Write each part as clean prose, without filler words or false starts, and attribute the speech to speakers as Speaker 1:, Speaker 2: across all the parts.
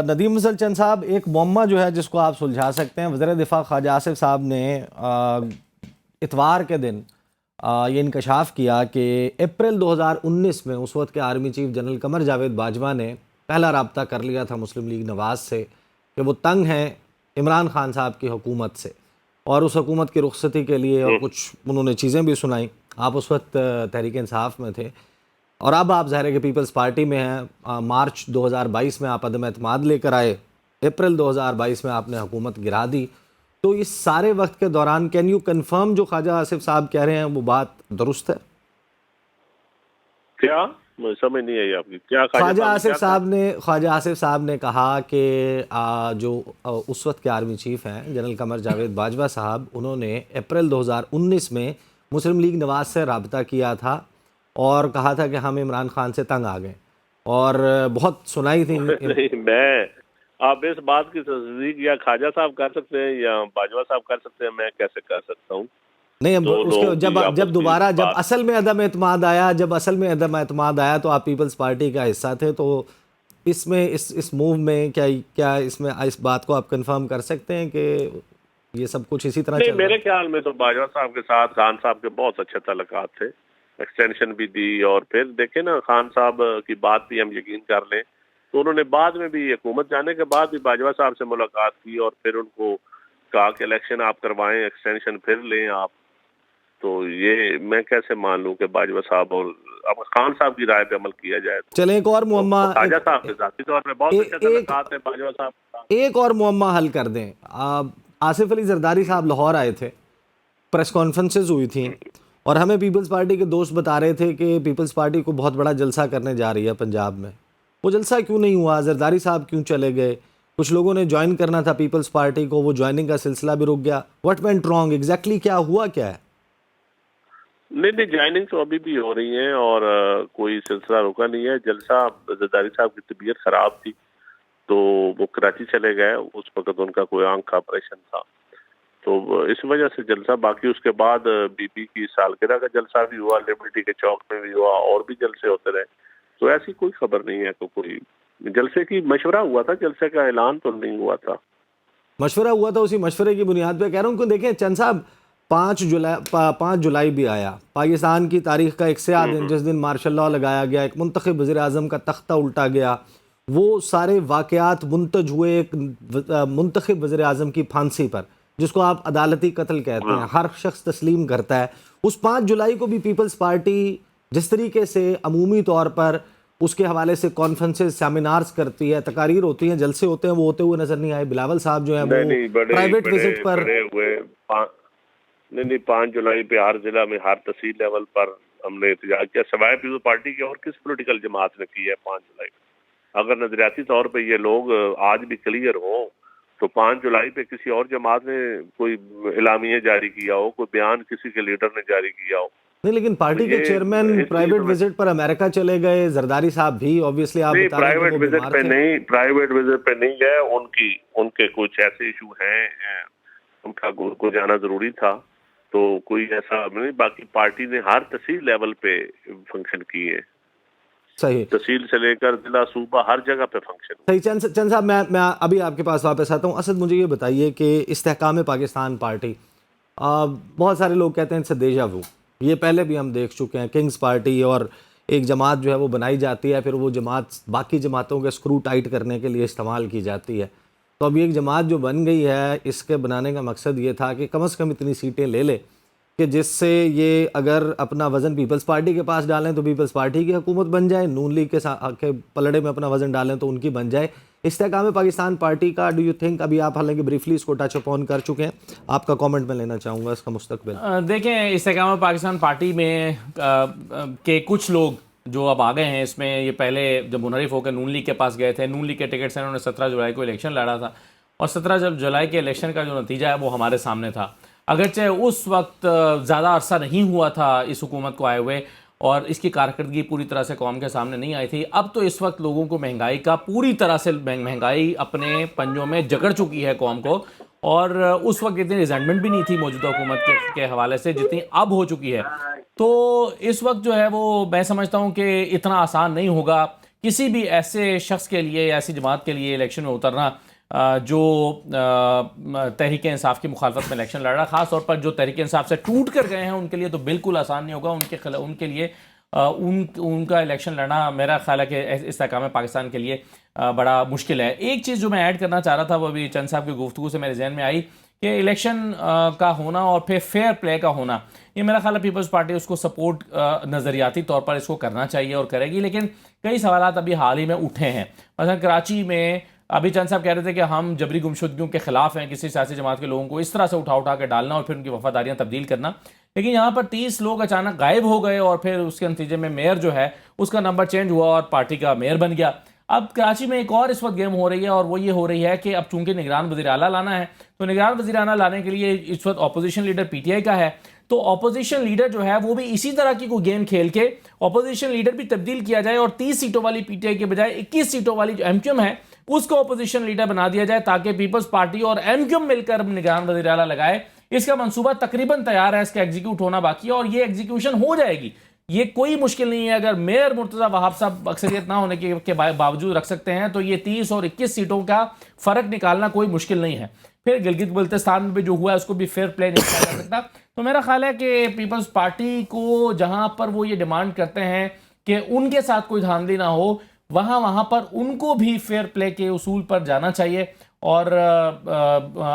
Speaker 1: ندیم افضل چند صاحب، ایک معمہ جو ہے جس کو آپ سلجھا سکتے ہیں، وزیر دفاع خواجہ آصف صاحب نے اتوار کے دن یہ انکشاف کیا کہ اپریل 2019 میں اس وقت کے army chief general Qamar Javed Bajwa نے پہلا رابطہ کر لیا تھا مسلم لیگ نواز سے کہ وہ تنگ ہیں عمران خان صاحب کی حکومت سے، اور اس حکومت کی رخصتی کے لیے اور کچھ انہوں نے چیزیں بھی سنائیں۔ آپ اس وقت تحریک انصاف میں تھے، اور اب آپ ظاہر ہے کہ پیپلز پارٹی میں ہیں۔ مارچ 2022 میں آپ عدم اعتماد لے کر آئے، اپریل 2022 میں آپ نے حکومت گرا دی۔ تو اس سارے وقت کے دوران کین یو کنفرم جو خواجہ آصف صاحب کہہ رہے ہیں وہ بات درست ہے؟
Speaker 2: کیا سمجھ نہیں آئی آپ کی؟ کیا
Speaker 1: خواجہ آصف صاحب نے کہا کہ جو اس وقت کے آرمی چیف ہیں جنرل قمر جاوید باجوہ صاحب، انہوں نے اپریل 2019 میں مسلم لیگ نواز سے رابطہ کیا تھا اور کہا تھا کہ ہم عمران خان سے تنگ آ گئے، اور بہت سنائی تھی۔
Speaker 2: میں آپ اس بات کی تصدیق یا خواجہ صاحب کر سکتے ہیں یا باجوہ صاحب کر سکتے ہیں، میں کیسے کر سکتا ہوں؟
Speaker 1: نہیں، جب دوبارہ جب اصل میں عدم اعتماد آیا تو آپ پیپلز پارٹی کا حصہ تھے، تو اس میں اس موو میں کیا اس میں اس بات کو آپ کنفرم کر سکتے ہیں کہ یہ سب کچھ اسی طرح چل رہا ہے؟
Speaker 2: میرے خیال میں تو باجوہ صاحب کے ساتھ خان صاحب کے بہت اچھے تعلقات تھے، ایکسٹینشن بھی دی، اور پھر دیکھیں نا خان صاحب کی بات بھی ہم یقین کر لیں تو انہوں نے بعد میں بھی حکومت جانے کے بعد بھی باجوہ صاحب سے ملاقات کی اور پھر ان کو کہا کہ الیکشن آپ کروائیں، ایکسٹینشن پھر لیں آپ۔ تو یہ میں کیسے مان لوں کہ باجوہ صاحب اور اب خان صاحب کی رائے پہ عمل کیا جائے؟
Speaker 1: چلیں ایک اور معمہ،
Speaker 2: خواجہ صاحب کے ذاتی طور پہ بہت اچھے تعلقات ہیں باجوہ صاحب کے ساتھ۔
Speaker 1: ایک اور معمہ حل کر دیں۔ آصف علی زرداری صاحب لاہور آئے تھے، پریس کانفرنسز ہوئی تھیں، اور ہمیں پیپلز پارٹی کے دوست بتا رہے تھے کہ پیپلز پارٹی کو بہت بڑا جلسہ کرنے جا رہی ہے پنجاب میں۔ وہ جلسہ کیوں نہیں ہوا؟ زرداری صاحب کیوں چلے گئے؟ کچھ لوگوں نے جوائن کرنا تھا پیپلز پارٹی کو، وہ جوائننگ کا سلسلہ بھی رک گیا۔ What went wrong exactly? کیا ہوا کیا ہے؟
Speaker 2: نہیں، جوائننگ تو ابھی بھی ہو رہی ہیں اور کوئی سلسلہ رکا نہیں ہے۔ جلسہ زرداری صاحب کی طبیعت خراب تھی تو وہ کراچی چلے گئے، اس وقت ان کا کوئی آنکھ کا آپریشن تھا، تو اس وجہ سے جلسہ، باقی اس کے بعد بی بی کی سالگرہ کا جلسہ بھی ہوا، لبرٹی کے چوک میں بھی ہوا، اور بھی جلسے ہوتے رہے، تو ایسی کوئی خبر نہیں ہے کہ کوئی جلسے کی مشورہ ہوا تھا، جلسے کا اعلان تو نہیں ہوا تھا۔
Speaker 1: مشورہ ہوا تھا، اسی مشورے کی بنیاد پہ کہہ رہا ہوں کہ دیکھیں چند صاحب، 5 جولائی بھی آیا، پاکستان کی تاریخ کا ایک سیاہ دن، جس دن مارشل لاء لگایا گیا، ایک منتخب وزیر اعظم کا تختہ الٹا گیا، وہ سارے واقعات منتج ہوئے ایک منتخب وزیر اعظم کی پھانسی پر، جس کو آپ عدالتی قتل کہتے ہیں، ہر شخص تسلیم کرتا ہے۔ اس 5 جولائی کو بھی پیپلز پارٹی جس طریقے سے عمومی طور پر اس کے حوالے سے کانفرنسز، سیمینارز کرتی ہے، تقاریر ہوتی ہیں، جلسے ہوتے ہیں، وہ ہوتے ہوئے نظر نہیں آئے۔ بلاول صاحب جو ہیں وہ پرائیویٹ وزٹ پر،
Speaker 2: نہیں 5 جولائی پہ ہر ضلع میں ہر تحصیل لیول پر ہم نے احتجاج کیا، سوائے پیپلز پارٹی کے اور کس پولیٹیکل جماعت نے کی ہے 5 جولائی پہ؟ اگر نظریاتی طور پہ یہ لوگ آج بھی کلیئر ہوں تو 5 جولائی پہ کسی اور جماعت نے کوئی اعلامیہ جاری کیا ہو، کوئی بیان کسی کے لیڈر نے جاری کیا ہو؟
Speaker 1: نہیں، لیکن پارٹی کے چیئرمین پرائیویٹ وزٹ پر امریکہ چلے گئے، زرداری صاحب بھی اوبویسلی آپ بتا رہے ہیں کہ وہ بیمار تھے۔
Speaker 2: پرائیویٹ وزٹ پہ نہیں گئے، ان کے کچھ ایسے ایشو ہیں، ان کو جانا ضروری تھا، تو کوئی ایسا نہیں۔ باقی پارٹی نے ہر تحصیل لیول پہ فنکشن کیے،
Speaker 1: صحیح،
Speaker 2: تحصیل سے لے کر ضلع، صوبہ، ہر جگہ پہ فنکشن۔
Speaker 1: صحیح۔ چند صاحب، میں ابھی آپ کے پاس واپس آتا ہوں۔ اسد، مجھے یہ بتائیے کہ استحکام پاکستان پارٹی، بہت سارے لوگ کہتے ہیں it's a deja vu، یہ پہلے بھی ہم دیکھ چکے ہیں، کنگز پارٹی، اور ایک جماعت جو ہے وہ بنائی جاتی ہے، پھر وہ جماعت باقی جماعتوں کے سکرو ٹائٹ کرنے کے لیے استعمال کی جاتی ہے۔ تو اب ایک جماعت جو بن گئی ہے، اس کے بنانے کا مقصد یہ تھا کہ کم از کم اتنی سیٹیں لے لے کہ جس سے یہ اگر اپنا وزن پیپلز پارٹی کے پاس ڈالیں تو پیپلز پارٹی کی حکومت بن جائے، نون لیگ کے پلڑے میں اپنا وزن ڈالیں تو ان کی بن جائے۔ استحکام پاکستان پارٹی کا ڈو یو تھنک، ابھی آپ حالانکہ بریفلی اس کو ٹچ اپ آن کر چکے ہیں، آپ کا کامنٹ میں لینا چاہوں گا اس کا مستقبل۔
Speaker 3: دیکھیں، استحکام پاکستان پارٹی میں کہ کچھ لوگ جو اب آ گئے ہیں اس میں، یہ پہلے جب منحرف ہو کے نون لیگ کے پاس گئے تھے، نون لیگ کے ٹکٹ سے انہوں نے 17 جولائی کو الیکشن لڑا تھا، اور 17 جولائی کے الیکشن کا جو نتیجہ ہے وہ ہمارے سامنے تھا۔ اگرچہ اس وقت زیادہ عرصہ نہیں ہوا تھا اس حکومت کو آئے ہوئے، اور اس کی کارکردگی پوری طرح سے قوم کے سامنے نہیں آئی تھی، اب تو اس وقت لوگوں کو مہنگائی کا پوری طرح سے، مہنگائی اپنے پنجوں میں جکڑ چکی ہے قوم کو، اور اس وقت اتنی ریزنٹمنٹ بھی نہیں تھی موجودہ حکومت کے حوالے سے جتنی اب ہو چکی ہے۔ تو اس وقت جو ہے وہ میں سمجھتا ہوں کہ اتنا آسان نہیں ہوگا کسی بھی ایسے شخص کے لیے یا ایسی جماعت کے لیے الیکشن میں اترنا جو تحریک انصاف کی مخالفت میں الیکشن لڑ رہا، خاص طور پر جو تحریک انصاف سے ٹوٹ کر گئے ہیں ان کے لیے تو بالکل آسان نہیں ہوگا. ان کے لیے ان کا الیکشن لڑنا میرا خیال ہے کہ استحکام پاکستان کے لیے بڑا مشکل ہے. ایک چیز جو میں ایڈ کرنا چاہ رہا تھا وہ ابھی چند صاحب کی گفتگو سے میرے ذہن میں آئی کہ الیکشن کا ہونا اور پھر فیئر پلے کا ہونا، یہ میرا خیال ہے پیپلز پارٹی اس کو سپورٹ نظریاتی طور پر اس کو کرنا چاہیے اور کرے گی، لیکن کئی سوالات ابھی حال ہی میں اٹھے ہیں. مثلا کراچی میں ابھی چند صاحب کہہ رہے تھے کہ ہم جبری گمشدگیوں کے خلاف ہیں، کسی سیاسی جماعت کے لوگوں کو اس طرح سے اٹھا کے ڈالنا اور پھر ان کی وفاداریاں تبدیل کرنا. لیکن یہاں پر 30 لوگ اچانک غائب ہو گئے اور پھر اس کے نتیجے میں میئر جو ہے اس کا نمبر چینج ہوا اور پارٹی کا میئر بن گیا. اب کراچی میں ایک اور اس وقت گیم ہو رہی ہے اور وہ یہ ہو رہی ہے کہ اب چونکہ نگران وزیر اعلیٰ لانا ہے تو نگران وزیر اعلیٰ لانے کے لیے اس وقت opposition leader P T I کا ہے، تو اپوزیشن لیڈر جو ہے وہ بھی اسی طرح کی کوئی گیم کھیل کے اپوزیشن لیڈر بھی تبدیل کیا جائے اور 30 سیٹوں والی پی ٹی آئی کے بجائے 21 سیٹوں والی جو ایم کیو ایم ہے اس کو اپوزیشن لیڈر بنا دیا جائے تاکہ پیپلز پارٹی اور ایم کیو ایم مل کر نگران وزیر اعلیٰ لگائے. اس کا منصوبہ تقریباً تیار ہے، اس کا ایگزیکیوٹ ہونا باقی ہے اور یہ ایگزیکیوشن ہو جائے گی. یہ کوئی مشکل نہیں ہے، اگر میئر مرتضیٰ وہاب صاحب اکثریت نہ ہونے کے باوجود رکھ سکتے ہیں تو یہ 30 اور 21 سیٹوں کا فرق نکالنا کوئی مشکل نہیں ہے. پھر گلگت بلتستان میں بھی جو ہوا ہے اس کو بھی فیئر پلے نہیں کیا جا سکتا. تو میرا خیال ہے کہ پیپلز پارٹی کو جہاں پر وہ یہ ڈیمانڈ کرتے ہیں کہ ان کے ساتھ کوئی دھاندلی نہ ہو، وہاں پر ان کو بھی فیئر پلے کے اصول پر جانا چاہیے. اور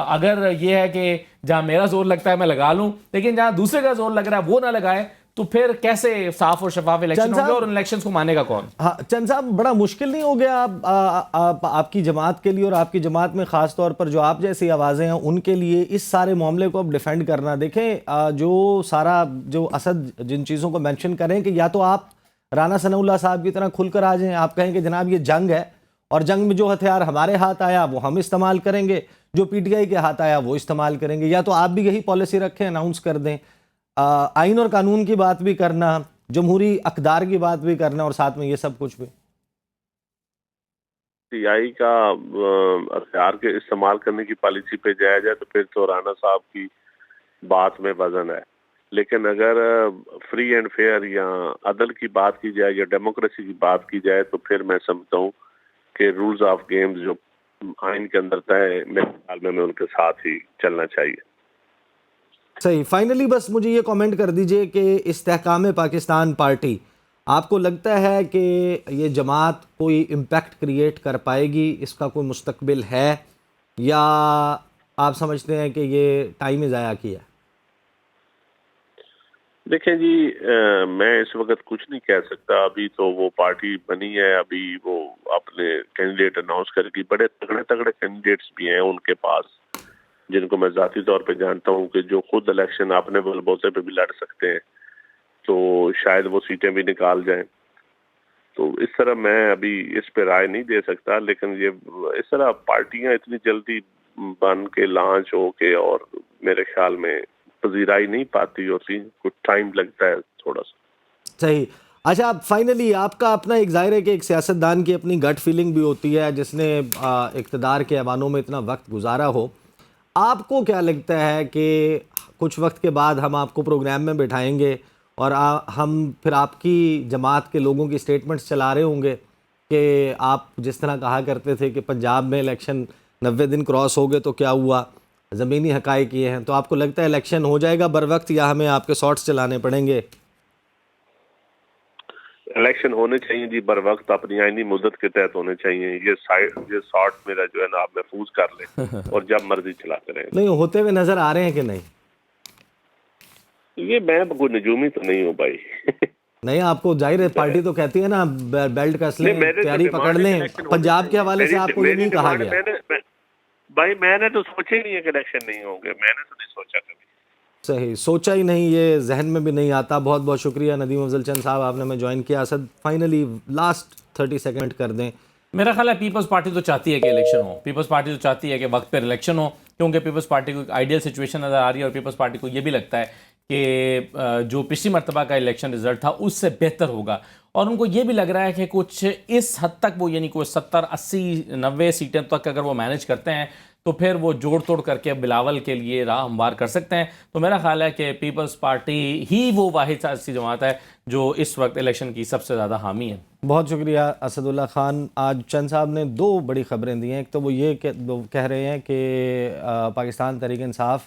Speaker 3: اگر یہ ہے کہ جہاں میرا زور لگتا ہے میں لگا لوں، لیکن جہاں دوسرے کا زور لگ رہا ہے وہ نہ لگائے، تو پھر کیسے صاف اور شفاف الیکشن ہوں گے اور ان الیکشنز کو مانے گا کون؟
Speaker 1: ہاں چند صاحب، بڑا مشکل نہیں ہو گیا آپ کی جماعت کے لیے اور آپ کی جماعت میں خاص طور پر جو آپ جیسی آوازیں ہیں ان کے لیے اس سارے معاملے کو اب ڈیفینڈ کرنا؟ دیکھیں جو اسد جن چیزوں کو مینشن کریں کہ یا تو آپ رانا ثناء اللہ صاحب کی طرح کھل کر آ جائیں، آپ کہیں کہ جناب یہ جنگ ہے اور جنگ میں جو ہتھیار ہمارے ہاتھ آیا وہ ہم استعمال کریں گے، جو پی ٹی آئی کے ہاتھ آیا وہ استعمال کریں گے، یا تو آپ بھی یہی پالیسی رکھیں، اناؤنس کر دیں، آئین اور قانون کی بات بھی کرنا، جمہوری اقدار کی بات بھی کرنا اور ساتھ میں یہ سب کچھ بھی.
Speaker 2: ٹی آئی کا ہتھیار کے استعمال کرنے کی پالیسی پہ جایا جائے تو پھر تو رانا صاحب کی بات میں وزن ہے، لیکن اگر فری اینڈ فیئر یا عدل کی بات کی جائے یا ڈیموکریسی کی بات کی جائے تو پھر میں سمجھتا ہوں کہ رولز آف گیمز جو آئین کے اندر طے ہے میرے خیال میں ان کے ساتھ ہی چلنا چاہیے.
Speaker 1: صحیح. فائنلی بس مجھے یہ کامنٹ کر دیجئے کہ استحکام پاکستان پارٹی، آپ کو لگتا ہے کہ یہ جماعت کوئی امپیکٹ کریٹ کر پائے گی، اس کا کوئی مستقبل ہے، یا آپ سمجھتے ہیں کہ یہ ٹائم ہی ضائع کیا؟
Speaker 2: دیکھیں جی، میں اس وقت کچھ نہیں کہہ سکتا. ابھی تو وہ پارٹی بنی ہے، ابھی وہ اپنے کینڈیڈیٹ اناؤنس کرے گی. بڑے تگڑے کینڈیڈیٹس بھی ہیں ان کے پاس جن کو میں ذاتی طور پہ جانتا ہوں کہ جو خود الیکشن اپنے بل بوتے پہ بھی لڑ سکتے ہیں، تو شاید وہ سیٹیں بھی نکال جائیں. تو اس طرح میں ابھی اس پہ رائے نہیں دے سکتا، لیکن یہ اس طرح پارٹیاں اتنی جلدی بن کے لانچ ہو کے اور میرے خیال میں پذیرائی نہیں پاتی ہوتی، کچھ ٹائم لگتا ہے تھوڑا سا.
Speaker 1: صحیح. اچھا، فائنلی آپ کا اپنا ایک ظاہر ہے کہ ایک سیاستدان کی اپنی گٹ فیلنگ بھی ہوتی ہے جس نے اقتدار کے ایوانوں میں اتنا وقت گزارا ہو. آپ کو کیا لگتا ہے کہ کچھ وقت کے بعد ہم آپ کو پروگرام میں بٹھائیں گے اور ہم پھر آپ کی جماعت کے لوگوں کی سٹیٹمنٹس چلا رہے ہوں گے کہ آپ جس طرح کہا کرتے تھے کہ پنجاب میں الیکشن 90 دن کراس ہو گئے تو کیا ہوا، زمینی حقائق یہ ہیں، تو آپ کو لگتا ہے الیکشن ہو جائے گا بر وقت یا ہمیں آپ کے شارٹس چلانے پڑیں گے؟
Speaker 2: الیکشن ہونے چاہیے جی بر وقت، اپنی آئینی مدت کے تحت ہونے چاہیے. یہ شارٹ میرا جو ہے نا آپ محفوظ کر لیں اور جب مرضی چلاتے رہیں.
Speaker 1: نہیں ہوتے ہوئے نظر آ رہے ہیں کہ نہیں؟
Speaker 2: یہ میں کوئی نجومی تو نہیں ہوں بھائی. نہیں،
Speaker 1: آپ کو ظاہر ہے پارٹی تو کہتی ہے نا بیلٹ کا اسلحہ تیاری پکڑ لیں. پنجاب کے حوالے سے آپ کو یہ نہیں کہا گیا؟
Speaker 2: بھائی میں نے تو سوچا ہی نہیں ہے کہ الیکشن نہیں ہوں گے، میں نے تو نہیں سوچا کبھی.
Speaker 1: صحیح، سوچا ہی نہیں، یہ ذہن میں بھی نہیں آتا. بہت بہت شکریہ ندیم افضل چند صاحب، آپ نے ہمیں جوائن کیا. اسد فائنلی لاسٹ 30 سیکنڈ کر دیں.
Speaker 3: میرا خیال ہے پیپلز پارٹی تو چاہتی ہے کہ الیکشن ہو، پیپلز پارٹی تو چاہتی ہے کہ وقت پر الیکشن ہو، کیونکہ پیپلز پارٹی کو ایک آئیڈیل سچویشن نظر آ رہی ہے اور پیپلز پارٹی کو یہ بھی لگتا ہے کہ جو پچھلی مرتبہ کا الیکشن رزلٹ تھا اس سے بہتر ہوگا، اور ان کو یہ بھی لگ رہا ہے کہ کچھ اس حد تک وہ یعنی کوئی 70 80 90 سیٹیں تک اگر وہ مینج کرتے ہیں تو پھر وہ جوڑ توڑ کر کے بلاول کے لیے راہ ہموار کر سکتے ہیں. تو میرا خیال ہے کہ پیپلز پارٹی ہی وہ واحد سیاسی جماعت ہے جو اس وقت الیکشن کی سب سے زیادہ حامی ہے.
Speaker 1: بہت شکریہ اسد اللہ خان. آج چند صاحب نے دو بڑی خبریں دی ہیں. ایک تو وہ یہ کہ وہ کہہ رہے ہیں کہ پاکستان تحریک انصاف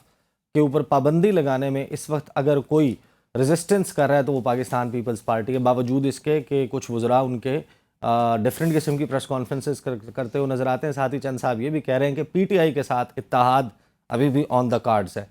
Speaker 1: کے اوپر پابندی لگانے میں اس وقت اگر کوئی ریزسٹنس کر رہا ہے تو وہ پاکستان پیپلز پارٹی ہے، باوجود اس کے کہ کچھ وزراء ان کے ڈیفرنٹ قسم کی پریس کانفرنسز کرتے ہوئے نظر آتے ہیں. ساتھ ہی چند صاحب یہ بھی کہہ رہے ہیں کہ پی ٹی آئی کے ساتھ اتحاد ابھی بھی آن دا کارڈز ہے.